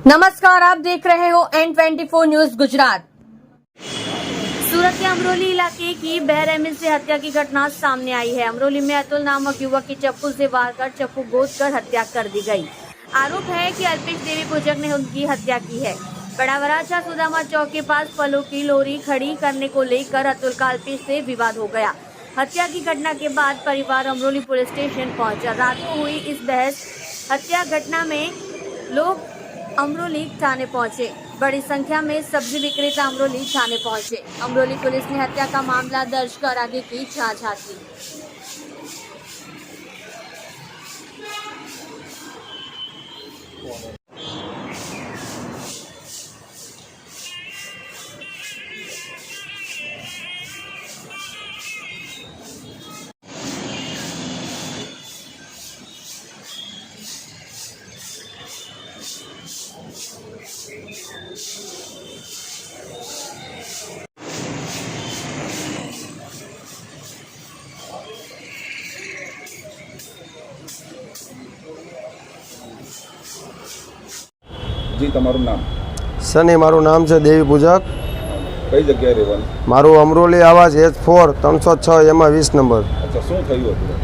नमस्कार, आप देख रहे हो N24 न्यूज गुजरात। सूरत के अमरोली इलाके की बेरहमी से हत्या की घटना सामने आई है। अमरोली में अतुल नामक युवक की चप्पू से वार कर चप्पू गोदकर हत्या कर दी गई। आरोप है कि अल्पेश देवी पूजक ने उनकी हत्या की है। बड़ा वराछा सुदामा चौक के पास फलों की लोरी खड़ी करने को लेकर अतुल का अल्पेश से विवाद हो गया। हत्या की घटना के बाद परिवार अमरोली पुलिस स्टेशन पहुंचा। रात को हुई इस बहस हत्या घटना में लोग अमरोली थाने पहुंचे। बड़ी संख्या में सब्जी विक्रेता अमरोली थाने पहुंचे। अमरोली पुलिस ने हत्या का मामला दर्ज कर आगे की जांच हाथ ली। જી તમારું નામ? સની, મારું નામ છે દેવી પૂજક। કઈ જગ્યાએ રહેવાનું? મારું અમરોલી આવાસ H4 306 એમાં 20 નંબર। અચ્છા, શું થયું હતું?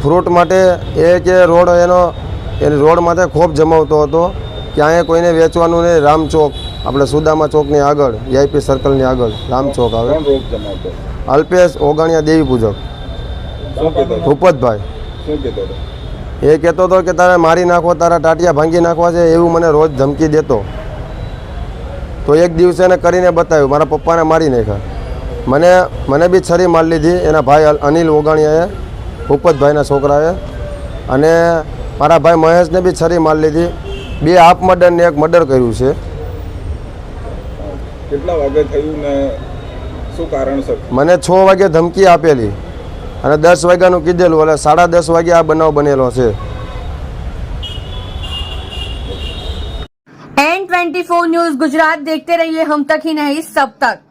ફ્રૂટ માટે એ કે રોડ એની રોડ માટે ખોફ જમાવતો હતો કે અહીંયા કોઈને વેચવાનું નહીં। રામ ચોક, આપણે સુદામા ચોકની આગળ, VIP સર્કલની આગળ રામ ચોક આવે। કોણ રોગ જમાવતો? અલ્પેશ ઓગણિયા દેવી પૂજક, શું કહેતો? ભૂપતભાઈ। શું કહેતો હતો? એ કહેતો હતો કે તારે મારી નાખો, તારા ટાટિયા ભાંગી નાખવા છે, એવું મને રોજ ધમકી દેતો। તો એક દિવસે એને કરીને બતાવ્યું, મારા પપ્પાને મારી નાખ્યા। મને બી છરી મારી લીધી એના ભાઈ અનિલ ઓગણિયાએ, ભૂપતભાઈના છોકરાએ, અને મારા ભાઈ મહેશને બી છરી મારી લીધી। 2 હાફ મર્ડર ને 1 મર્ડર કર્યું છે। કેટલા વાગે થયું ને શું કારણસર? મને 6 વાગે ધમકી આપેલી અને 10 વાગ્યાનું કીધેલું, એટલે 10:30 વાગે આ બનાવ બનેલો છે। N24 न्यूज गुजरात देखते रहिए, हम तक ही नहीं सब तक।